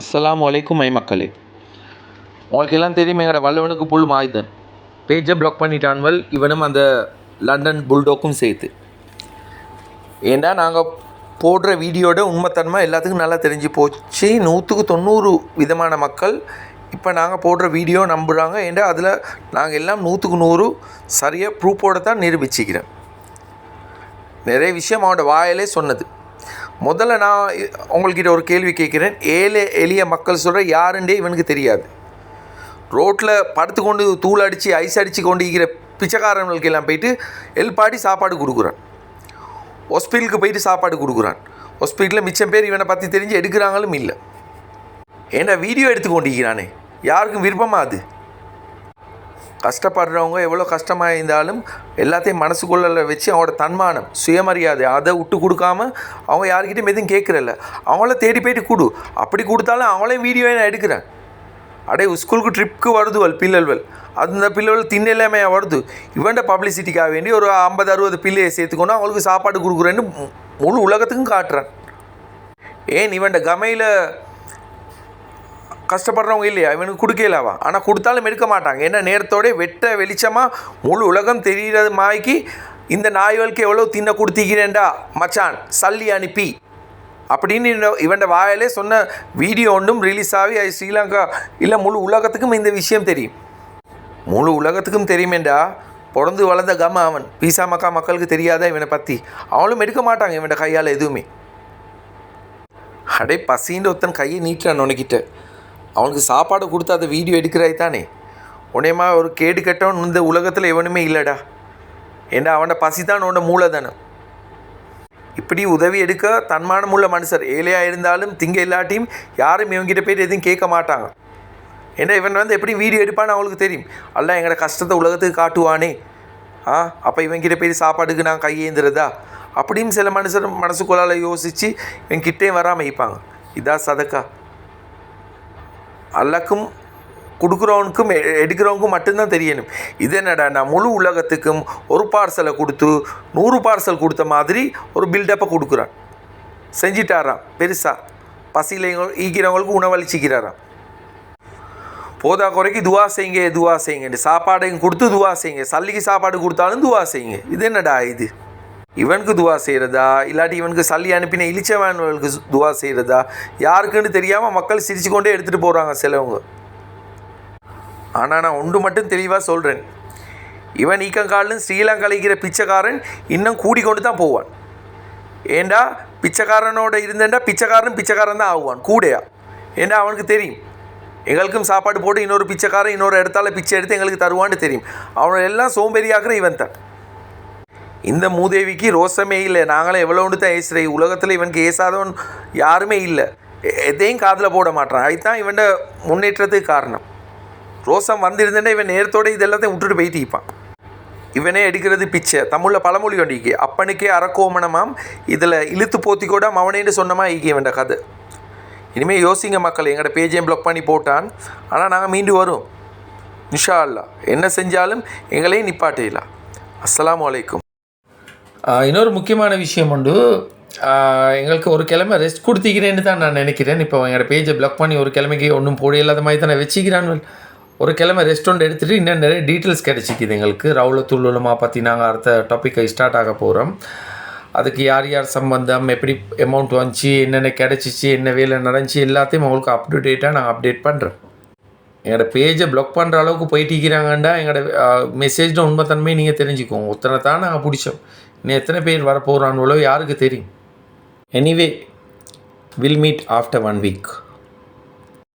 அஸ்ஸலாமு அலைக்கும் மக்களே. உங்களுக்கு எல்லாம் தெரியும், எங்களோட வல்லவனுக்கு புல் மாயுதன் பேஜை பிளாக் பண்ணிட்டான்வல், இவனும் அந்த லண்டன் புல்டோக்கும் சேர்த்து. ஏன்னா நாங்கள் போடுற வீடியோட உண்மைத்தன்மை எல்லாத்துக்கும் நல்லா தெரிஞ்சு போச்சு. 100% விதமான மக்கள் இப்போ நாங்கள் போடுற வீடியோ நம்புகிறாங்க. ஏன்னா அதில் நாங்கள் எல்லாம் 100% சரியாக ப்ரூஃபோடு தான் நிரூபிச்சிக்கிறேன். நிறைய விஷயம் அவனோட வாயிலே சொன்னது. முதல்ல நான் உங்கள்கிட்ட ஒரு கேள்வி கேட்குறேன். ஏழை எளிய மக்கள் சொல்கிற யாருண்டே இவனுக்கு தெரியாது. ரோட்டில் படுத்து கொண்டு தூள் அடித்து ஐஸ் அடித்து கொண்டு இருக்கிற பிச்சைக்காரங்களுக்கு எல்லாம் போயிட்டு எல்பாடி சாப்பாடு கொடுக்குறான். ஹாஸ்பிட்டலுக்கு போயிட்டு சாப்பாடு கொடுக்குறான். ஹாஸ்பிட்டலில் மிச்சம் பேர் இவனை பற்றி தெரிஞ்சு எடுக்கிறாங்களும் இல்லை. ஏன்னா வீடியோ எடுத்து கொண்டிருக்கிறானே, யாருக்கும் விருப்பமாக அது? கஷ்டப்படுறவங்க எவ்வளோ கஷ்டமாக இருந்தாலும் எல்லாத்தையும் மனசுக்குள்ள வச்சு அவங்களோட தன்மானம் சுயமரியாதை அதை விட்டு கொடுக்காம அவங்க யார்கிட்டையும் எதுவும் கேட்குறல்ல, அவங்கள தேடி போயிட்டு கொடு. அப்படி கொடுத்தாலும் அவங்களையும் வீடியோவை நான் எடுக்கிறேன். அப்படியே ஸ்கூலுக்கு ட்ரிப்புக்கு வருதுவல் பிள்ளைகள், அந்த பிள்ளைகள் தின்னெல்லாமே வருது. இவன்ட பப்ளிசிட்டிக்காக வேண்டி ஒரு 50-60 பிள்ளையை சேர்த்துக்கொண்டு அவங்களுக்கு சாப்பாடு கொடுக்குறேன்னு முழு உலகத்துக்கும் காட்டுறான். ஏன் இவன்ட கமையில் கஷ்டப்படுறவங்க இல்லையா, இவனுக்கு கொடுக்கலாவா? ஆனால் கொடுத்தாலும் எடுக்க மாட்டாங்க. ஏன்னா நேரத்தோட வெட்ட வெளிச்சமாக முழு உலகம் தெரிகிறது மாய்க்கு இந்த நாய்களுக்கு எவ்வளோ தின்ன கொடுத்திக்கிறேன்டா மச்சான், சல்லி அனுப்பி அப்படின்னு இவன் வாயிலே சொன்ன வீடியோ ஒன்றும் ரிலீஸ் ஆகி அது ஸ்ரீலங்கா இல்லை முழு உலகத்துக்கும் இந்த விஷயம் தெரியும். முழு உலகத்துக்கும் தெரியுமேண்டா. பிறந்து வளர்ந்த அவன் பீசா மக்களுக்கு தெரியாத இவனை பற்றி. அவளும் எடுக்க மாட்டாங்க இவன் கையால் எதுவுமே. அடே பசின்னு ஒருத்தன் கையை நீட்டான் உனக்கிட்ட. அவனுக்கு சாப்பாடு கொடுத்து அதை வீடியோ எடுக்கிறாய் தானே. உடனேமா ஒரு கேடு கட்டவன் இந்த உலகத்தில் எவனுமே இல்லைடா. ஏன்னா அவனோட பசி தான் அவனோட மூலதனம். இப்படி உதவி எடுக்க தன்மானம் உள்ள மனுஷர் ஏழையாக இருந்தாலும் திங்க இல்லாட்டியும் யாரும் இவங்கிட்ட போய்ட்டு எதுவும் கேட்க மாட்டாங்க. ஏன்னா இவன் எப்படி வீடியோ எடுப்பான்னு அவங்களுக்கு தெரியும். அல்ல எங்களோட கஷ்டத்தை உலகத்துக்கு காட்டுவானே, அப்போ இவங்கிட்ட போய் சாப்பாடுக்கு நான் கையேந்துறதா அப்படின்னு சில மனுஷர் மனசுக்குள்ளால் யோசித்து இவங்கிட்டே வராமல் வைப்பாங்க. இதான் சதக்கா. அல்லக்கும் கொடுக்குறவனுக்கும் எடுக்கிறவனுக்கும் மட்டும்தான் தெரியணும். இது என்னடா, நான் முழு உலகத்துக்கும் ஒரு பார்சலை கொடுத்து 100 பார்சல் கொடுத்த மாதிரி ஒரு பில்டப்பை கொடுக்குறான். செஞ்சிட்டாராம் பெருசாக. பசியில் ஈக்கிறவங்களுக்கு உணவளிச்சிக்கிறாராம். போதா குறைக்கு துவா செய்யுங்க சாப்பாடையும் கொடுத்து துவா செய்யுங்க. சல்லிக்கு சாப்பாடு கொடுத்தாலும் துவா செய்யுங்க. இது என்னடா இது? இவனுக்கு துவா செய்கிறதா இல்லாட்டி இவனுக்கு சல்லி அனுப்பின இளிச்சவனுக்கு துவா செய்கிறதா யாருக்குன்னு தெரியாமல் மக்கள் சிரிச்சு கொண்டே எடுத்துகிட்டு போகிறாங்க சிலவங்க. ஆனால் நான் ஒன்று மட்டும் தெளிவாக சொல்கிறேன். இவன் ஈக்கங்காலும் ஸ்ரீலங்கா இருக்கிற பிச்சைக்காரன் இன்னும் கூடிக்கொண்டு தான் போவான். ஏண்டா பிச்சைக்காரனோட இருந்தேன்டா பிச்சைக்காரன் தான் ஆகுவான் கூடையா. ஏண்டா அவனுக்கு தெரியும் எங்களுக்கும் சாப்பாடு போட்டு இன்னொரு பிச்சைக்காரன் இன்னொரு இடத்தால பிச்சை எடுத்து எங்களுக்கு தருவான்னு தெரியும். அவனை எல்லாம் சோம்பேறியாக்குற இவன் தான். இந்த மூதேவிக்கு ரோசமே இல்லை. நாங்களே எவ்வளோ ஒன்று தான் ஏசுறே. உலகத்தில் இவனுக்கு ஏசாதவன் யாருமே இல்லை. எதையும் காதில் போட மாட்டான். அதுதான் இவன் முன்னேற்றத்துக்கு காரணம். ரோசம் வந்திருந்தேன்னா இவன் நேரத்தோடு இதெல்லாத்தையும் விட்டுட்டு போயிட்டு இருப்பான். இவனே எடுக்கிறது பிச்சை. தமிழில் பழமொழி ஒன்றிக்கு அப்பனுக்கே அறக்கோமணமாம், இதில் இழுத்து போத்தி கூட அவனேன்னு சொன்னமா ஈக்கி இவன் கதை. இனிமேல் யோசிங்க மக்கள். எங்களோட பேஜையும் பிளாக் பண்ணி போட்டான். ஆனால் நாங்கள் மீண்டும் வரும் இன்ஷா அல்லாஹ். என்ன செஞ்சாலும் எங்களையும் நிப்பாட்டிடலாம். அஸ்ஸலாமு அலைக்கும். இன்னொரு முக்கியமான விஷயம் உண்டு. எங்களுக்கு ஒரு கிழமை ரெஸ்ட் கொடுத்திக்கிறேன்னு தான் நான் நினைக்கிறேன். இப்போ எங்களோட பேஜை பிளாக் பண்ணி ஒரு கிழமைக்கு ஒன்றும் போட இல்லாத மாதிரி தான் நான் வச்சுக்கிறான். ஒரு கிழமை ரெஸ்ட் ஒன்று எடுத்துகிட்டு இன்னும் நிறைய டீட்டெயில்ஸ் கிடச்சிக்கிது எங்களுக்கு. ரவுலத்துல் உலமா பற்றி நாங்கள் அடுத்த டாப்பிக்கை ஸ்டார்ட் ஆக போகிறோம். அதுக்கு யார் யார் சம்பந்தம், எப்படி அமௌண்ட் வந்துச்சு, என்னென்ன கிடச்சிச்சு, என்ன வேலை நடந்துச்சு எல்லாத்தையும் உங்களுக்கு அப்டேட்டாக நாங்கள் அப்டேட் பண்ணுறோம். எங்களோட பேஜை பிளாக் பண்ணுற அளவுக்கு போயிட்டிருக்கிறாங்கண்டா எங்களோட மெசேஜில் உண்மைத்தன்மையை நீங்கள் தெரிஞ்சுக்கோங்க. ஒருத்தனை தான் நாங்கள் பிடிச்சோம். இன்னும் எத்தனை பேர் வரப்போகிறான்னு யாருக்கு தெரியும். Anyway will meet after 1 week.